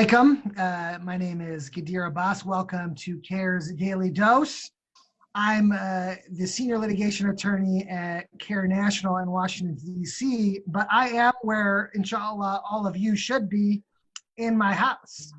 alaikum. My name is Gadir Abbas. Welcome to CAIR's Daily Dose. I'm the senior litigation attorney at CAIR National in Washington, D.C., but I am where, inshallah, all of you should be, in my house.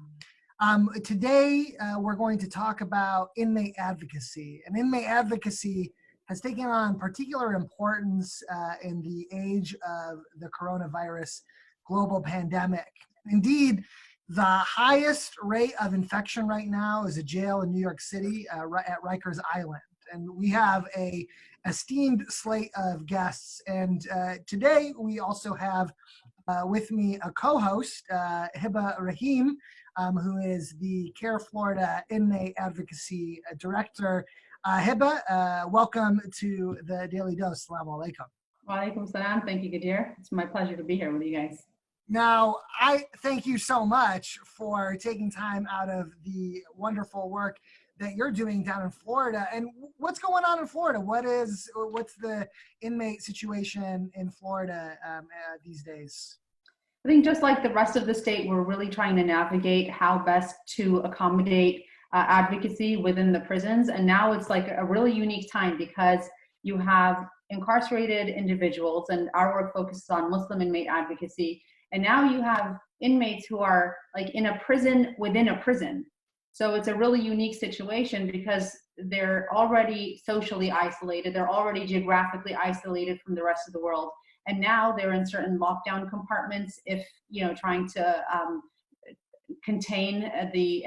Today, we're going to talk about inmate advocacy. And inmate advocacy has taken on particular importance in the age of the coronavirus global pandemic. Indeed, the highest rate of infection right now is a jail in New York City at Rikers Island. And we have a esteemed slate of guests. And today we also have with me a co-host, Hiba Rahim, who is the CAIR-Florida Inmate Advocacy Director. Hiba, welcome to the Daily Dose. Assalamu alaikum. Wa alaikum salam. Thank you, Gadir. It's my pleasure to be here with you guys. Now, I thank you so much for taking time out of the wonderful work that you're doing down in Florida. And what's going on in Florida? What's the inmate situation in Florida these days? I think just like the rest of the state, we're really trying to navigate how best to accommodate advocacy within the prisons. And now it's like a really unique time because you have incarcerated individuals, and our work focuses on Muslim inmate advocacy. And now you have inmates who are like in a prison within a prison. So it's a really unique situation because they're already socially isolated. They're already geographically isolated from the rest of the world. And now they're in certain lockdown compartments if, trying to contain the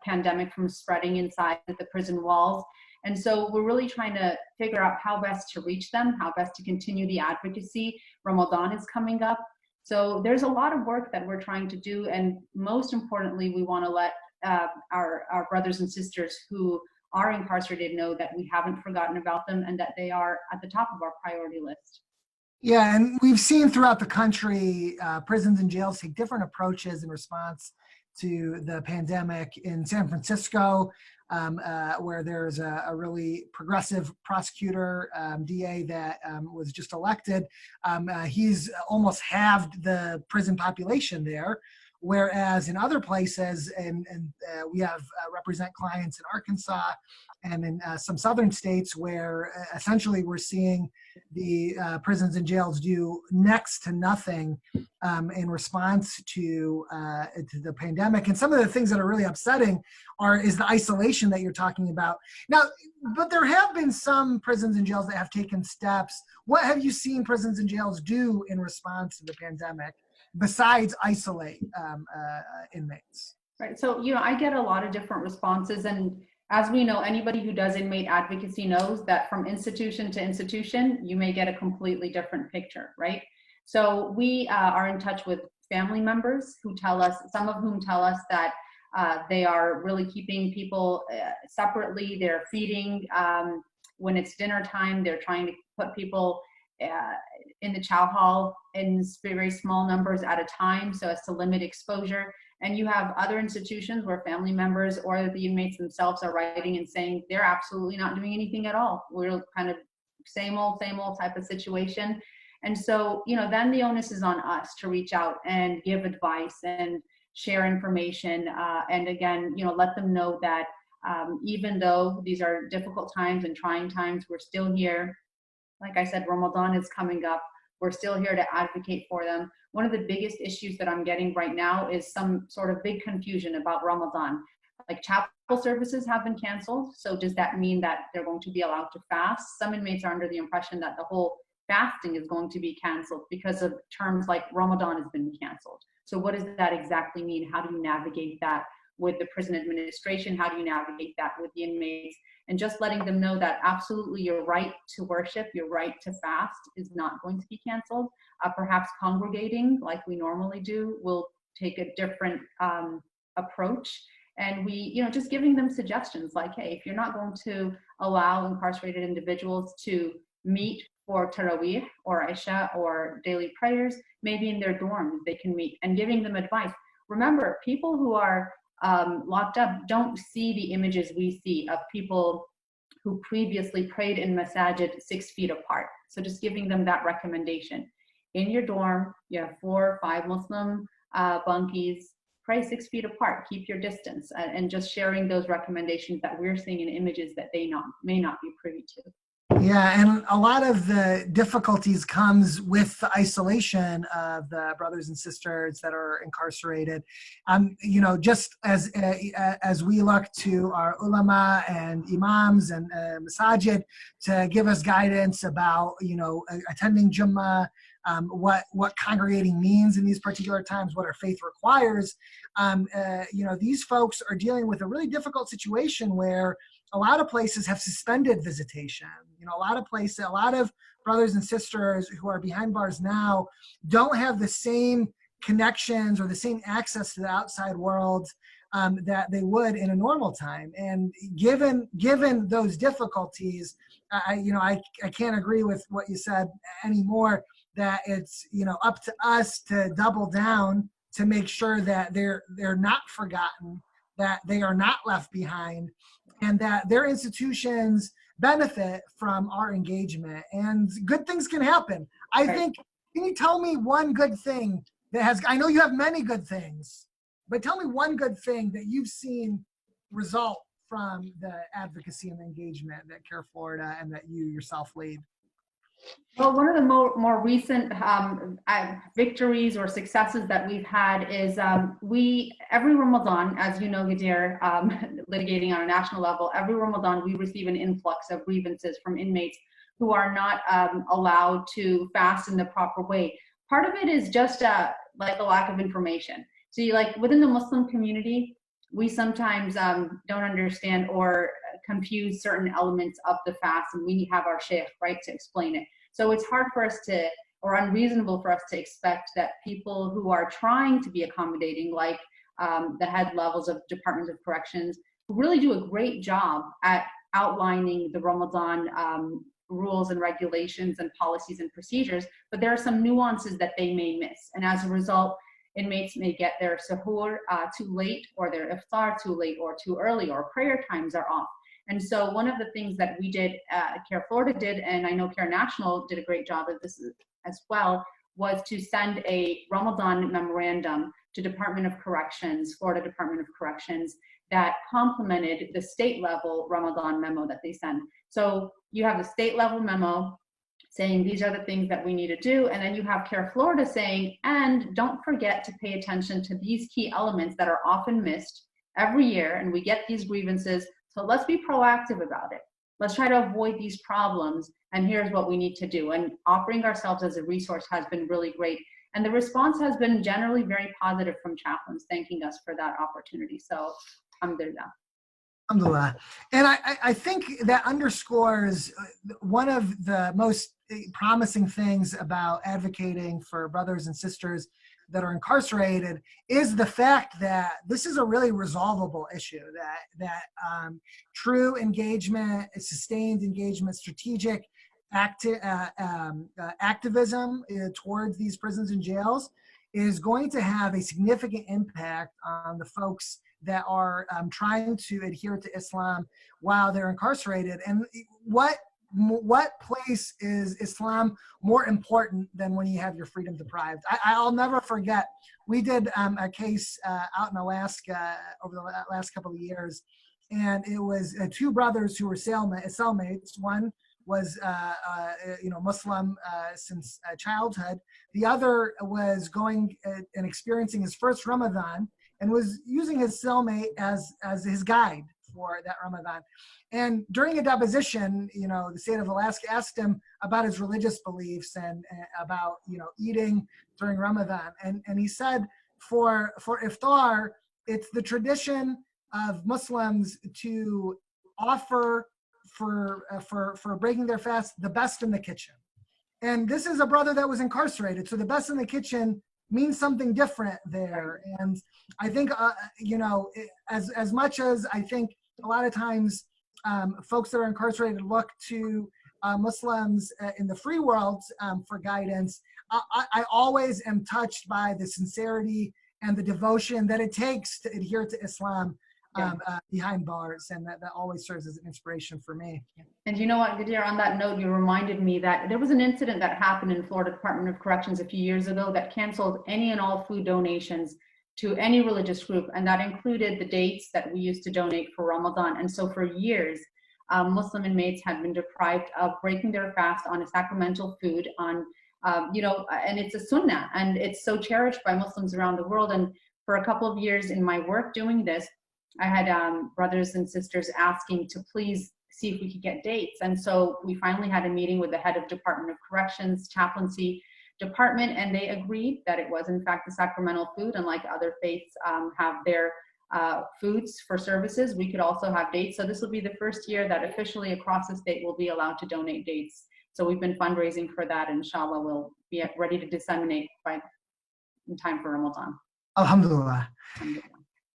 pandemic from spreading inside the prison walls. And so we're really trying to figure out how best to reach them, how best to continue the advocacy. Ramadan is coming up. So there's a lot of work that we're trying to do, and most importantly, we want to let our brothers and sisters who are incarcerated know that we haven't forgotten about them and that they are at the top of our priority list. Yeah, and we've seen throughout the country, prisons and jails take different approaches in response to the pandemic. In San Francisco, where there's a really progressive prosecutor, DA that was just elected, he's almost halved the prison population there. Whereas in other places, and we have represent clients in Arkansas and in some southern states where essentially we're seeing the prisons and jails do next to nothing in response to the pandemic. And some of the things that are really upsetting is the isolation that you're talking about. Now, but there have been some prisons and jails that have taken steps. What have you seen prisons and jails do in response to the pandemic besides isolate inmates? Right. So, I get a lot of different responses. And as we know, anybody who does inmate advocacy knows that from institution to institution, you may get a completely different picture, right? So we are in touch with family members who tell us, some of whom tell us that they are really keeping people separately. They're feeding when it's dinner time. They're trying to put people in the chow hall in very small numbers at a time so as to limit exposure. And you have other institutions where family members or the inmates themselves are writing and saying they're absolutely not doing anything at all. We're kind of same old type of situation. And so, then the onus is on us to reach out and give advice and share information. And again, let them know that even though these are difficult times and trying times, we're still here. Like I said, Ramadan is coming up. We're still here to advocate for them. One of the biggest issues that I'm getting right now is some sort of big confusion about Ramadan. Like chapel services have been canceled. So does that mean that they're going to be allowed to fast? Some inmates are under the impression that the whole fasting is going to be canceled because of terms like Ramadan has been canceled. So what does that exactly mean? How do you navigate that with the prison administration? How do you navigate that with the inmates? And just letting them know that absolutely your right to worship, your right to fast is not going to be canceled. Perhaps congregating like we normally do will take a different approach. And we, just giving them suggestions like, hey, if you're not going to allow incarcerated individuals to meet for Taraweeh or Isha or daily prayers, maybe in their dorms they can meet, and giving them advice. Remember, people who are locked up don't see the images we see of people who previously prayed in masajid 6 feet apart. So just giving them that recommendation. In your dorm, you have 4 or 5 Muslim bunkies. pray 6 feet apart, keep your distance, and just sharing those recommendations that we're seeing in images that they may not be privy to. Yeah, and a lot of the difficulties comes with the isolation of the brothers and sisters that are incarcerated. Just as we look to our ulama and imams and masajid to give us guidance about, attending Jummah, what congregating means in these particular times, what our faith requires. These folks are dealing with a really difficult situation where a lot of places have suspended visitation. A lot of brothers and sisters who are behind bars now don't have the same connections or the same access to the outside world that they would in a normal time. And given those difficulties, I can't agree with what you said anymore, that it's, up to us to double down to make sure that they're not forgotten, that they are not left behind, and that their institutions benefit from our engagement. And good things can happen. I think, can you tell me one good thing I know you have many good things, but tell me one good thing that you've seen result from the advocacy and engagement that CAIR-Florida and that you yourself lead? Well, one of the more recent victories or successes that we've had is every Ramadan, as you know, Gadir, litigating on a national level, every Ramadan we receive an influx of grievances from inmates who are not allowed to fast in the proper way. Part of it is just like a lack of information. So within the Muslim community, we sometimes don't understand or confuse certain elements of the fast, and we have our sheikh, right, to explain it. So it's hard for us or unreasonable for us to expect that people who are trying to be accommodating, like the head levels of departments of corrections, who really do a great job at outlining the Ramadan rules and regulations and policies and procedures, but there are some nuances that they may miss. And as a result, inmates may get their suhoor too late, or their iftar too late or too early, or prayer times are off. And so one of the things that we did, CAIR-Florida did, and I know CAIR National did a great job of this as well, was to send a Ramadan memorandum to Department of Corrections, Florida Department of Corrections, that complemented the state level Ramadan memo that they send. So you have the state level memo saying these are the things that we need to do, and then you have CAIR-Florida saying, and don't forget to pay attention to these key elements that are often missed every year, and we get these grievances. So let's be proactive about it. Let's try to avoid these problems, and here's what we need to do. And offering ourselves as a resource has been really great. And the response has been generally very positive from chaplains, thanking us for that opportunity. So, alhamdulillah. Alhamdulillah. And I think that underscores one of the most promising things about advocating for brothers and sisters that are incarcerated is the fact that this is a really resolvable issue, that true engagement, sustained engagement, strategic activism towards these prisons and jails is going to have a significant impact on the folks that are trying to adhere to Islam while they're incarcerated. And what place is Islam more important than when you have your freedom deprived? I'll never forget, we did a case out in Alaska over the last couple of years, and it was two brothers who were cellmates. One was Muslim since childhood. The other was going and experiencing his first Ramadan and was using his cellmate as his guide for that Ramadan. And during a deposition, the state of Alaska asked him about his religious beliefs and about, eating during Ramadan. And he said, for iftar, it's the tradition of Muslims to offer for breaking their fast the best in the kitchen. And this is a brother that was incarcerated, so the best in the kitchen means something different there. And I think, as much as I think a lot of times folks that are incarcerated look to Muslims in the free world for guidance, I always am touched by the sincerity and the devotion that it takes to adhere to Islam behind bars, and that always serves as an inspiration for me. And you know what, Gadir, on that note, you reminded me that there was an incident that happened in Florida Department of Corrections a few years ago that canceled any and all food donations to any religious group, and that included the dates that we used to donate for Ramadan. And so for years, Muslim inmates had been deprived of breaking their fast on a sacramental food on, and it's a sunnah, and it's so cherished by Muslims around the world. And for a couple of years in my work doing this, I had brothers and sisters asking to please see if we could get dates. And so we finally had a meeting with the head of Department of Corrections, chaplaincy department, and they agreed that it was in fact the sacramental food, and like other faiths have their foods for services, we could also have dates. So this will be the first year that officially across the state will be allowed to donate dates. So we've been fundraising for that. Inshallah, we'll be ready to disseminate in time for Ramadan. Alhamdulillah.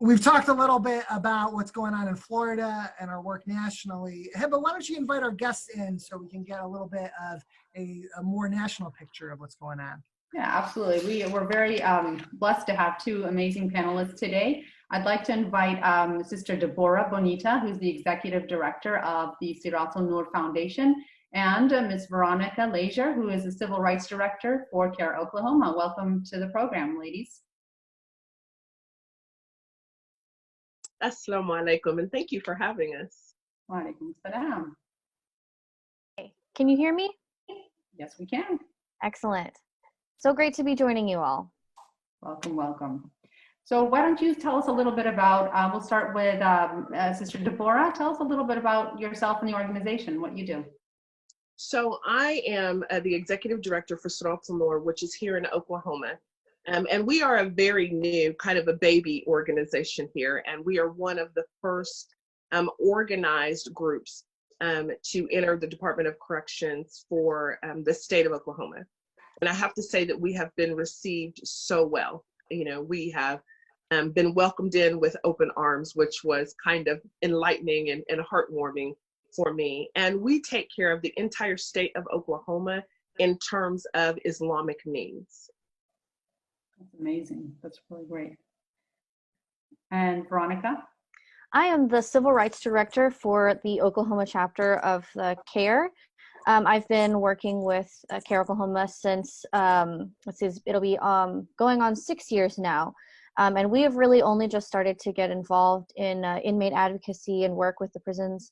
We've talked a little bit about what's going on in Florida and our work nationally. Hiba, why don't you invite our guests in so we can get a little bit of a more national picture of what's going on? Yeah, absolutely. We're very blessed to have two amazing panelists today. I'd like to invite Sister Deborah Boneta, who's the Executive Director of the Suraltul Foundation, and Ms. Veronica Laizure, who is the Civil Rights Director for CAIR-Oklahoma. Welcome to the program, ladies. Assalamu alaikum, and thank you for having us. Wa alaikum salam. Can you hear me? Yes, we can. Excellent. So great to be joining you all. Welcome, welcome. So why don't you tell us a little bit about, we'll start with Sister Deborah. Tell us a little bit about yourself and the organization, what you do. So I am the Executive Director for Suraltul, which is here in Oklahoma. And we are a very new, kind of a baby organization here, and we are one of the first organized groups to enter the Department of Corrections for the state of Oklahoma. And I have to say that we have been received so well. You know, we have been welcomed in with open arms, which was kind of enlightening and heartwarming for me. And we take care of the entire state of Oklahoma in terms of Islamic needs. That's amazing. That's really great. And Veronica? I am the Civil Rights Director for the Oklahoma chapter of the CAIR. I've been working with CAIR-Oklahoma since, it'll be going on 6 years now. And we have really only just started to get involved in inmate advocacy and work with the prisons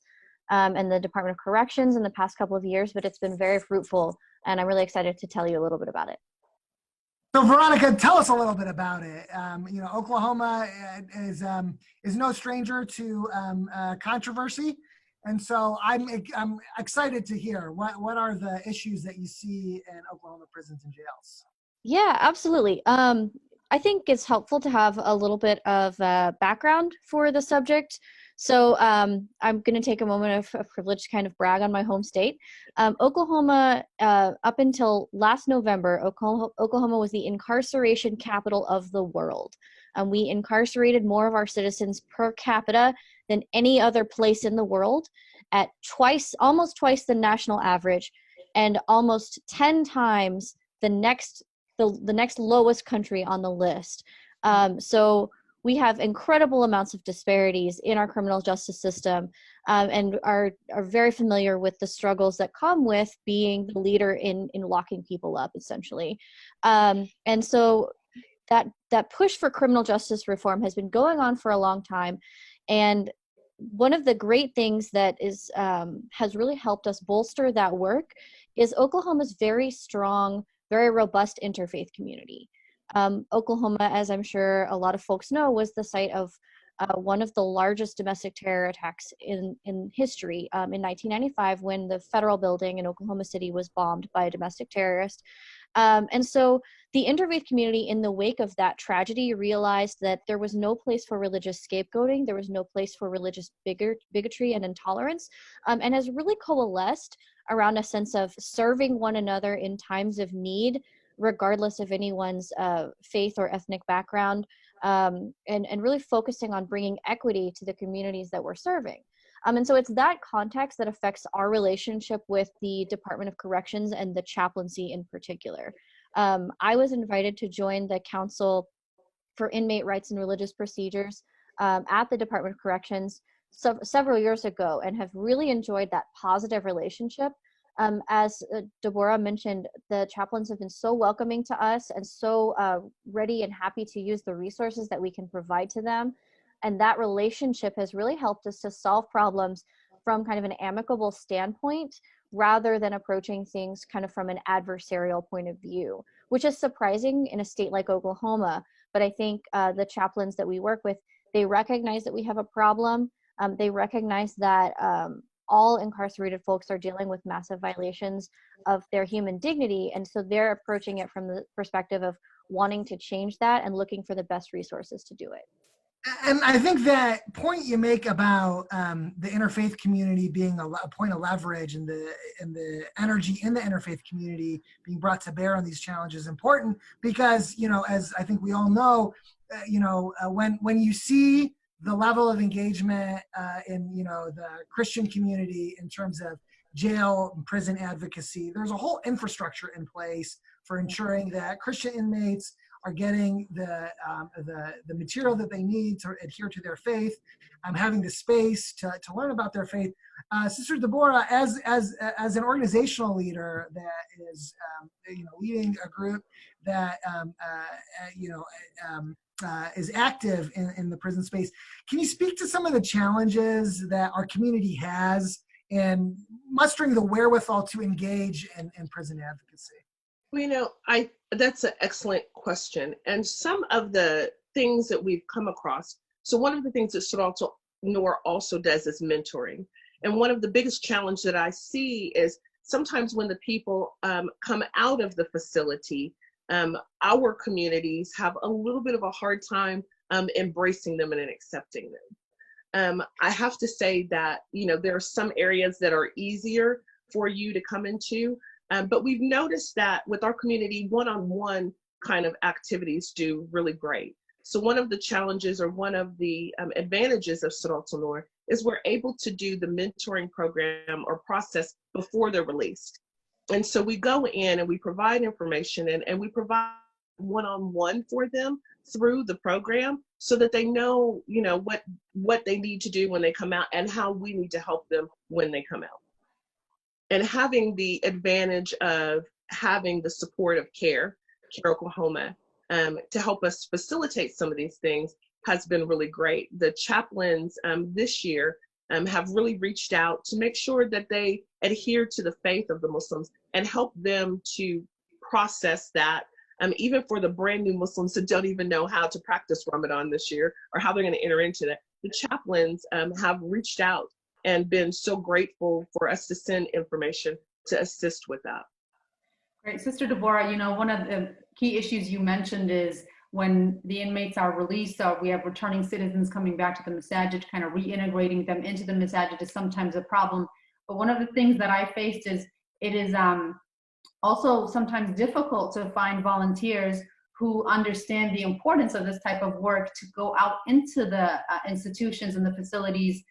and the Department of Corrections in the past couple of years, but it's been very fruitful, and I'm really excited to tell you a little bit about it. So Veronica, tell us a little bit about it. Oklahoma is no stranger to controversy, and so I'm excited to hear what are the issues that you see in Oklahoma prisons and jails. Yeah, absolutely. I think it's helpful to have a little bit of background for the subject. So I'm going to take a moment of privilege to kind of brag on my home state. Oklahoma, up until last November, Oklahoma was the incarceration capital of the world. We incarcerated more of our citizens per capita than any other place in the world, at almost twice the national average, and almost 10 times the next lowest country on the list. So we have incredible amounts of disparities in our criminal justice system, and are very familiar with the struggles that come with being the leader in locking people up, essentially. And so that push for criminal justice reform has been going on for a long time. And one of the great things that has really helped us bolster that work is Oklahoma's very strong, very robust interfaith community. Oklahoma, as I'm sure a lot of folks know, was the site of one of the largest domestic terror attacks in history in 1995, when the federal building in Oklahoma City was bombed by a domestic terrorist. And so the interfaith community, in the wake of that tragedy, realized that there was no place for religious scapegoating, there was no place for religious bigotry and intolerance, and has really coalesced around a sense of serving one another in times of need, regardless of anyone's faith or ethnic background, and really focusing on bringing equity to the communities that we're serving. And so it's that context that affects our relationship with the Department of Corrections and the chaplaincy in particular. I was invited to join the Council for Inmate Rights and Religious Procedures at the Department of Corrections several years ago, and have really enjoyed that positive relationship As Deborah mentioned, the chaplains have been so welcoming to us and so ready and happy to use the resources that we can provide to them. And that relationship has really helped us to solve problems from kind of an amicable standpoint, rather than approaching things kind of from an adversarial point of view, which is surprising in a state like Oklahoma. But I think the chaplains that we work with, they recognize that we have a problem. They recognize that all incarcerated folks are dealing with massive violations of their human dignity. And so they're approaching it from the perspective of wanting to change that and looking for the best resources to do it. And I think that point you make about the interfaith community being a point of leverage and the energy in the interfaith community being brought to bear on these challenges is important, because, you know, as I think we all know, when you see the level of engagement in, you know, the Christian community in terms of jail and prison advocacy, there's a whole infrastructure in place for ensuring that Christian inmates are getting the material that they need to adhere to their faith, having the space to learn about their faith. Sister Deborah, as an organizational leader that is leading a group that is active in the prison space, can you speak to some of the challenges that our community has in mustering the wherewithal to engage in prison advocacy? Well, you know, that's an excellent question. And some of the things that we've come across, so one of the things that Suraltul also does is mentoring. And one of the biggest challenges that I see is sometimes when the people come out of the facility, our communities have a little bit of a hard time embracing them and accepting them. I have to say that, you know, there are some areas that are easier for you to come into. But we've noticed that with our community, one-on-one kind of activities do really great. So one of the challenges, or one of the advantages of Suraltul is we're able to do the mentoring program or process before they're released. And so we go in and we provide information and we provide one-on-one for them through the program so that they know, you know, what they need to do when they come out and how we need to help them when they come out. And having the advantage of having the support of CAIR-Oklahoma to help us facilitate some of these things has been really great. The chaplains this year have really reached out to make sure that they adhere to the faith of the Muslims and help them to process that. Even for the brand new Muslims that don't even know how to practice Ramadan this year or how they're going to enter into that, the chaplains have reached out and been so grateful for us to send information to assist with that. Great. Sister Deborah, you know, one of the key issues you mentioned is when the inmates are released, we have returning citizens coming back to the masajid, kind of reintegrating them into the masajid is sometimes a problem. But one of the things that I faced is it is also sometimes difficult to find volunteers who understand the importance of this type of work to go out into the institutions and the facilities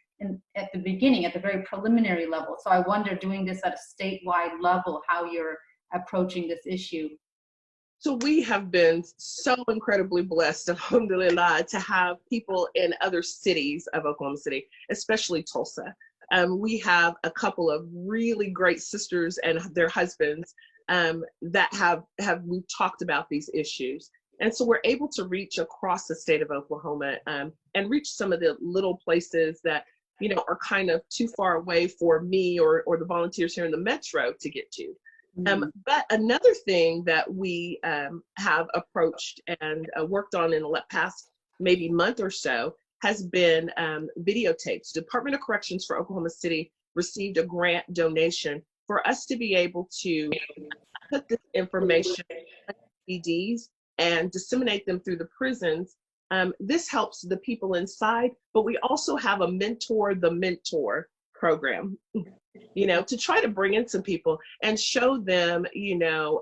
at the beginning, at the very preliminary level. So I wonder, doing this at a statewide level, how you're approaching this issue. So we have been so incredibly blessed, alhamdulillah, to have people in other cities of Oklahoma City, especially Tulsa. We have a couple of really great sisters and their husbands that have we've talked about these issues. And so we're able to reach across the state of Oklahoma and reach some of the little places that, you know, are kind of too far away for me or the volunteers here in the metro to get to. But another thing that we have approached and worked on in the past maybe month or so has been videotapes. Department of Corrections for Oklahoma City received a grant donation for us to be able to put this information on DVDs and disseminate them through the prisons. This helps the people inside, but we also have a mentor the mentor program, you know, to try to bring in some people and show them, you know,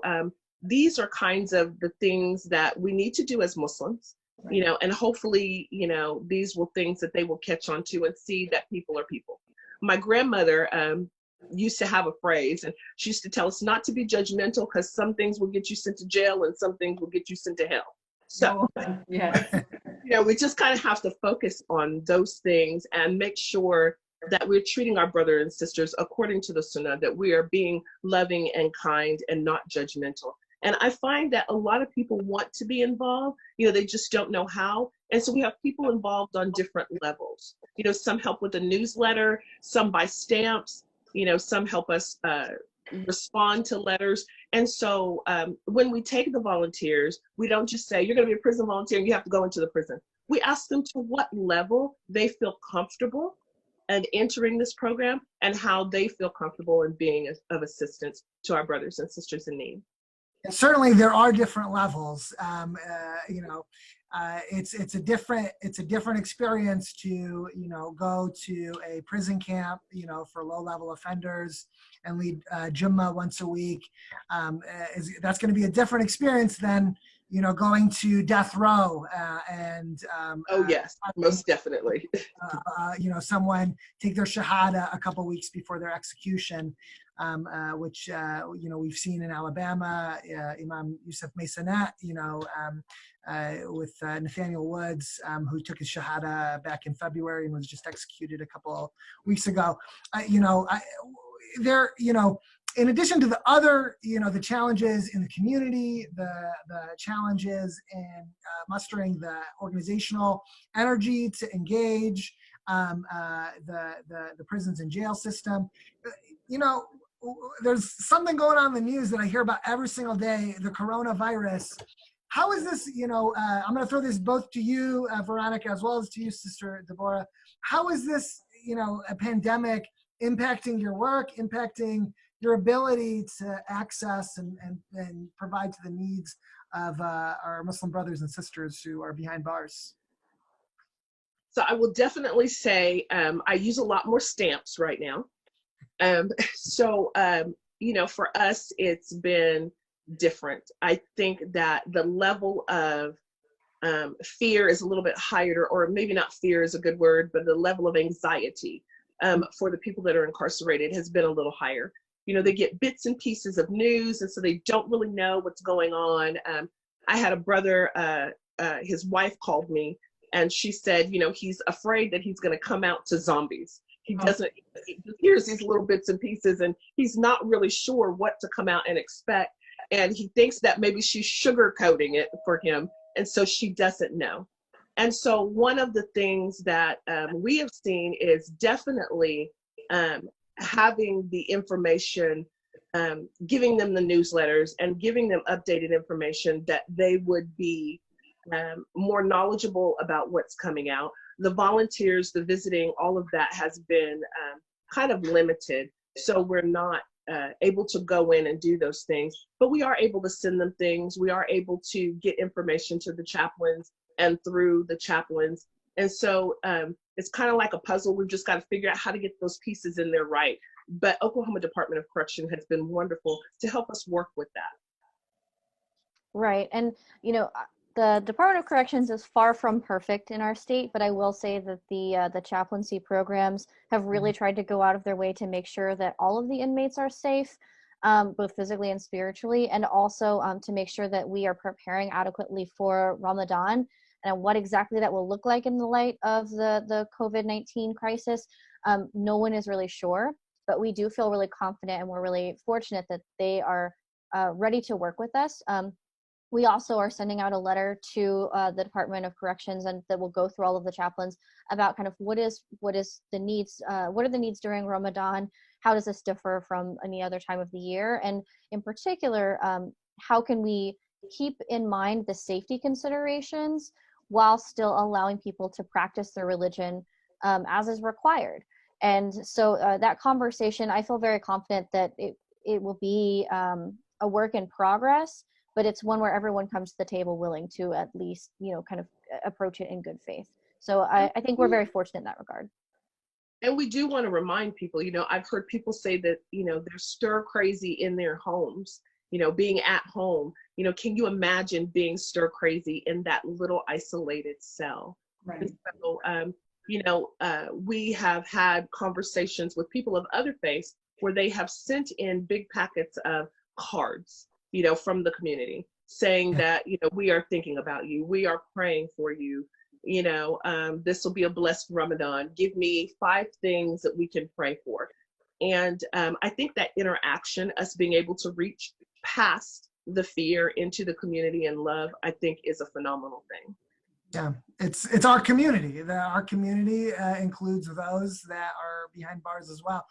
these are kinds of the things that we need to do as Muslims, you know, and hopefully, you know, these will things that they will catch on to and see that people are people. My grandmother used to have a phrase, and she used to tell us not to be judgmental because some things will get you sent to jail and some things will get you sent to hell. So, yes. you know, we just kind of have to focus on those things and make sure that we're treating our brothers and sisters according to the Sunnah, that we are being loving and kind and not judgmental. And I find that a lot of people want to be involved, they just don't know how. And so we have people involved on different levels. Some help with the newsletter, some buy stamps, some help us respond to letters. And so when we take the volunteers, we don't just say, you're going to be a prison volunteer and you have to go into the prison. We ask them to what level they feel comfortable and entering this program and how they feel comfortable in being of assistance to our brothers and sisters in need. And certainly there are different levels. It's a different experience to go to a prison camp for low-level offenders and lead Jummah once a week. That's going to be a different experience than going to death row oh yes, most definitely. Someone take their shahada a couple weeks before their execution, which we've seen in Alabama. Imam Yusuf Masonet, with Nathaniel Woods, who took his shahada back in February and was just executed a couple weeks ago. In addition to the other, the challenges in the community, the challenges in mustering the organizational energy to engage the prisons and jail system, there's something going on in the news that I hear about every single day, the coronavirus. How is this, I'm going to throw this both to you, Veronica, as well as to you, Sister Deborah. How is this, a pandemic impacting your work, impacting your ability to access and provide to the needs of our Muslim brothers and sisters who are behind bars? So I will definitely say I use a lot more stamps right now. For us, it's been different. I think that the level of fear is a little bit higher, or maybe not fear is a good word, but the level of anxiety for the people that are incarcerated has been a little higher. They get bits and pieces of news, and so they don't really know what's going on. I had a brother, his wife called me, and she said, he's afraid that he's going to come out to zombies. He hears these little bits and pieces, and he's not really sure what to come out and expect. And he thinks that maybe she's sugarcoating it for him, and so she doesn't know. And so one of the things that we have seen is definitely having the information, giving them the newsletters and giving them updated information that they would be more knowledgeable about what's coming out. The volunteers, the visiting, all of that has been kind of limited. So we're not able to go in and do those things, but we are able to send them things. We are able to get information to the chaplains and through the chaplains. And so it's kind of like a puzzle. We've just got to figure out how to get those pieces in there right. But Oklahoma Department of Correction has been wonderful to help us work with that. Right. And, the Department of Corrections is far from perfect in our state, but I will say that the chaplaincy programs have really tried to go out of their way to make sure that all of the inmates are safe, both physically and spiritually, and also to make sure that we are preparing adequately for Ramadan and what exactly that will look like in the light of the COVID-19 crisis. No one is really sure, but we do feel really confident, and we're really fortunate that they are ready to work with us. We also are sending out a letter to the Department of Corrections, and that will go through all of the chaplains about kind of what is the needs, what are the needs during Ramadan, how does this differ from any other time of the year, and in particular, how can we keep in mind the safety considerations while still allowing people to practice their religion as is required. And so that conversation, I feel very confident that it will be a work in progress, but it's one where everyone comes to the table willing to at least, kind of approach it in good faith. So I think we're very fortunate in that regard. And we do want to remind people, I've heard people say that, they're stir crazy in their homes, being at home. Can you imagine being stir crazy in that little isolated cell? Right. And so, we have had conversations with people of other faiths where they have sent in big packets of cards, from the community saying that, we are thinking about you. We are praying for you. this will be a blessed Ramadan. Give me 5 things that we can pray for. And I think that interaction, us being able to reach past the fear into the community and love, I think is a phenomenal thing. Yeah, it's our community. Our community includes those that are behind bars as well.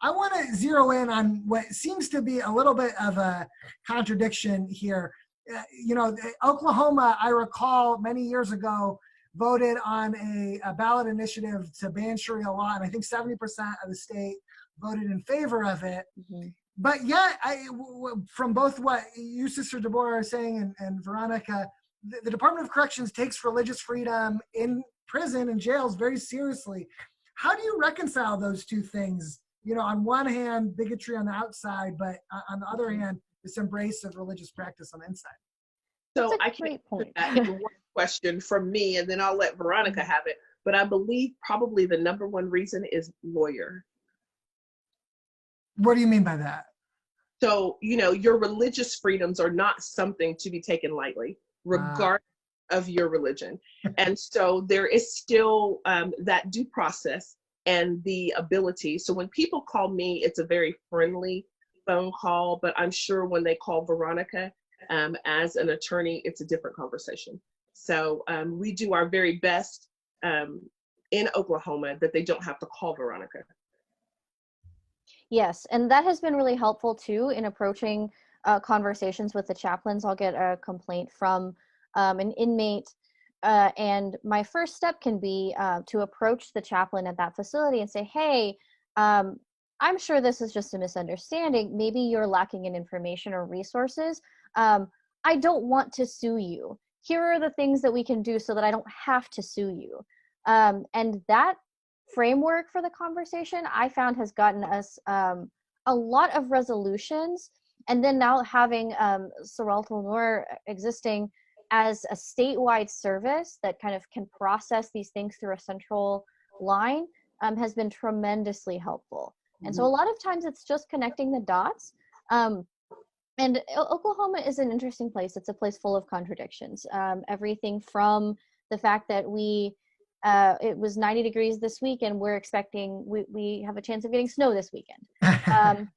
I want to zero in on what seems to be a little bit of a contradiction here. Oklahoma, I recall many years ago, voted on a ballot initiative to ban Sharia law, and I think 70% of the state voted in favor of it. Mm-hmm. But yet, from both what you, Sister Deborah, are saying and Veronica, the Department of Corrections takes religious freedom in prison and jails very seriously. How do you reconcile those two things? On one hand, bigotry on the outside, but on the other hand, this embrace of religious practice on the inside. So I can answer that in one question from me, and then I'll let Veronica have it. But I believe probably the number one reason is lawyer. What do you mean by that? So, your religious freedoms are not something to be taken lightly, regardless of your religion. And so there is still that due process and the ability. So when people call me, it's a very friendly phone call, but I'm sure when they call Veronica as an attorney, it's a different conversation. So we do our very best in Oklahoma that they don't have to call Veronica. Yes, and that has been really helpful too in approaching conversations with the chaplains. I'll get a complaint from an inmate, and my first step can be to approach the chaplain at that facility and say, hey, I'm sure this is just a misunderstanding. Maybe you're lacking in information or resources. I don't want to sue you. Here are the things that we can do so that I don't have to sue you. And that framework for the conversation, I found, has gotten us a lot of resolutions. And then now having Suraltul existing as a statewide service that kind of can process these things through a central line has been tremendously helpful. And so a lot of times it's just connecting the dots. And Oklahoma is an interesting place. It's a place full of contradictions. Everything from the fact that it was 90 degrees this week and we're expecting, we have a chance of getting snow this weekend.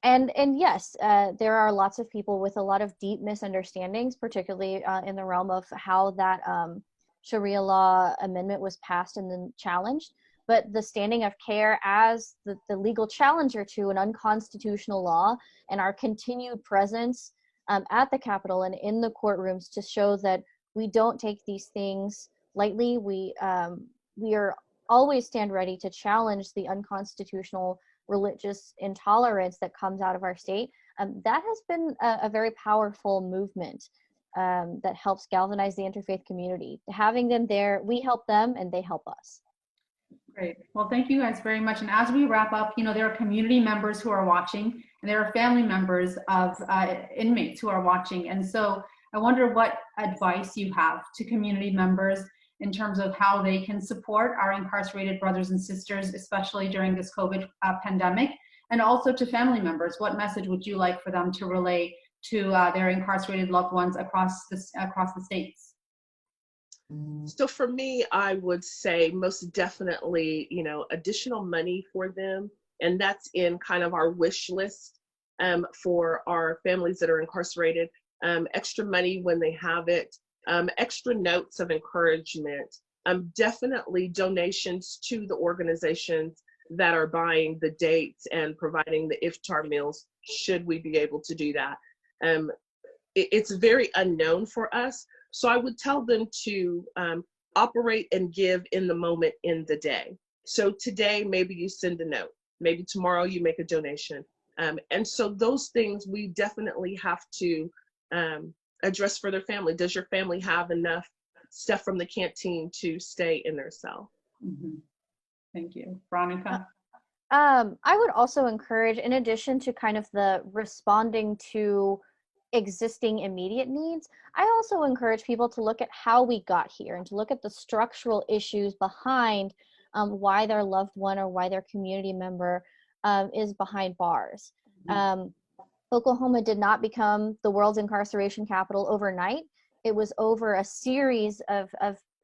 And yes, there are lots of people with a lot of deep misunderstandings, particularly in the realm of how that Sharia law amendment was passed and then challenged. But the standing of CAIR as the legal challenger to an unconstitutional law and our continued presence at the Capitol and in the courtrooms to show that we don't take these things lightly. We are always stand ready to challenge the unconstitutional religious intolerance that comes out of our state. That has been a very powerful movement that helps galvanize the interfaith community. Having them there, we help them and they help us. Great. Well, thank you guys very much. And as we wrap up, there are community members who are watching, and there are family members of inmates who are watching. And so I wonder what advice you have to community members in terms of how they can support our incarcerated brothers and sisters, especially during this COVID pandemic, and also to family members. What message would you like for them to relay to their incarcerated loved ones across the states? So for me, I would say most definitely, additional money for them. And that's in kind of our wish list for our families that are incarcerated. Extra money when they have it, extra notes of encouragement, definitely donations to the organizations that are buying the dates and providing the iftar meals, should we be able to do that. It's very unknown for us. So I would tell them to operate and give in the moment in the day. So today, maybe you send a note. Maybe tomorrow you make a donation. And so those things we definitely have to address for their family. Does your family have enough stuff from the canteen to stay in their cell? Mm-hmm. Thank you. Veronica? I would also encourage, in addition to kind of the responding to existing immediate needs, I also encourage people to look at how we got here and to look at the structural issues behind why their loved one or why their community member is behind bars. Mm-hmm. Oklahoma did not become the world's incarceration capital overnight. It was over a series of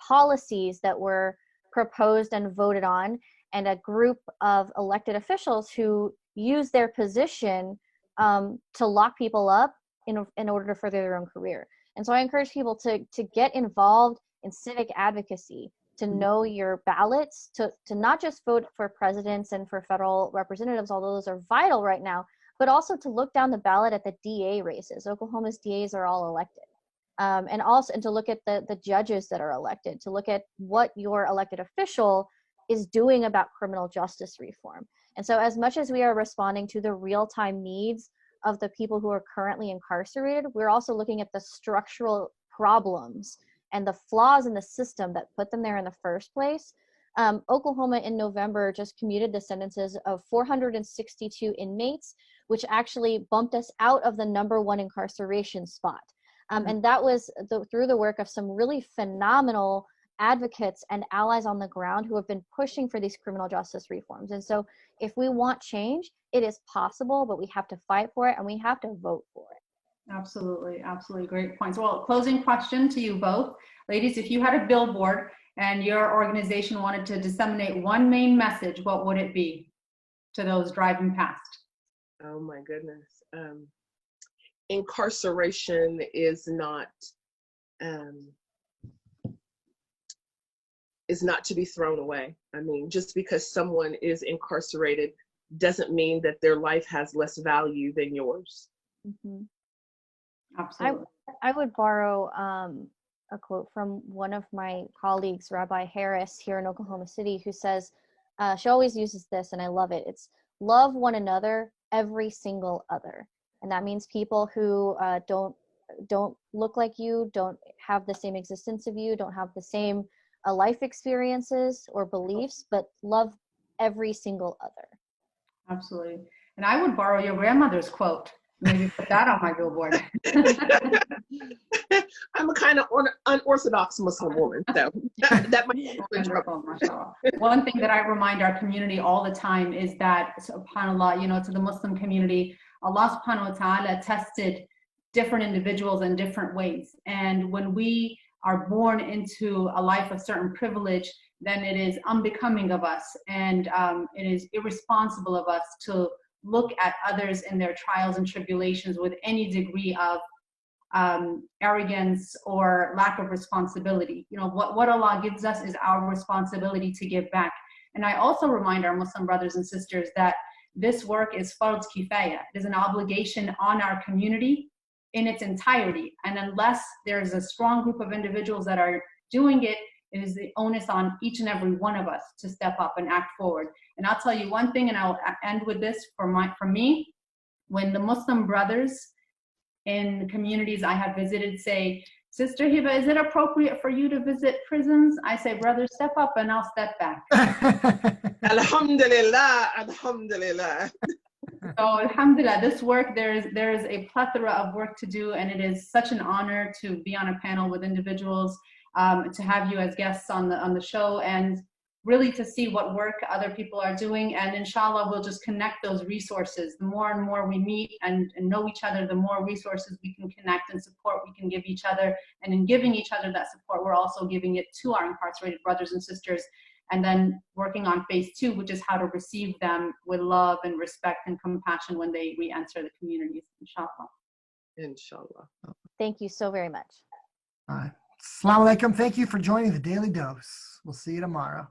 policies that were proposed and voted on, and a group of elected officials who use their position to lock people up in order to further their own career. And so I encourage people to get involved in civic advocacy, to know your ballots, to not just vote for presidents and for federal representatives, although those are vital right now, but also to look down the ballot at the DA races. Oklahoma's DAs are all elected. And to look at the judges that are elected, to look at what your elected official is doing about criminal justice reform. And so as much as we are responding to the real-time needs of the people who are currently incarcerated, we're also looking at the structural problems and the flaws in the system that put them there in the first place. Oklahoma in November just commuted the sentences of 462 inmates, which actually bumped us out of the #1 incarceration spot. And that was through the work of some really phenomenal advocates and allies on the ground who have been pushing for these criminal justice reforms. And so if we want change, it is possible, but we have to fight for it and we have to vote for it. Absolutely, absolutely. Great points. Well, closing question to you both. Ladies, if you had a billboard and your organization wanted to disseminate one main message, what would it be to those driving past? Oh my goodness. Incarceration is not to be thrown away. I mean, just because someone is incarcerated doesn't mean that their life has less value than yours. Mm-hmm. Absolutely. I would borrow a quote from one of my colleagues, Rabbi Harris, here in Oklahoma City, who says, she always uses this, and I love it. It's love one another, every single other. And that means people who don't look like you, don't have the same existence of you, don't have the same life experiences or beliefs, but love every single other. Absolutely. And I would borrow your grandmother's quote. Maybe put that on my billboard. I'm a kind of unorthodox Muslim woman, so that might be wonderful, mashallah. One thing that I remind our community all the time is that, subhanAllah, to the Muslim community, Allah subhanahu wa ta'ala tested different individuals in different ways. And when we are born into a life of certain privilege, then it is unbecoming of us, and it is irresponsible of us to look at others in their trials and tribulations with any degree of arrogance or lack of responsibility. What Allah gives us is our responsibility to give back. And I also remind our Muslim brothers and sisters that this work is fard kifaya. It is an obligation on our community in its entirety. And unless there's a strong group of individuals that are doing it, it is the onus on each and every one of us to step up and act forward. And I'll tell you one thing, and I'll end with this for me. When the Muslim brothers in the communities I have visited say, Sister Hiba, is it appropriate for you to visit prisons? I say, brother, step up and I'll step back. Alhamdulillah, alhamdulillah. So alhamdulillah, this work, there is a plethora of work to do, and it is such an honor to be on a panel with individuals, to have you as guests on the show, and really to see what work other people are doing. And inshallah, we'll just connect those resources. The more and more we meet and know each other, the more resources we can connect and support we can give each other. And in giving each other that support, we're also giving it to our incarcerated brothers and sisters, and then working on phase 2, which is how to receive them with love and respect and compassion when they re-enter the communities, inshallah. Inshallah. Thank you so very much. All right. Assalamu alaikum. Thank you for joining the Daily Dose. We'll see you tomorrow.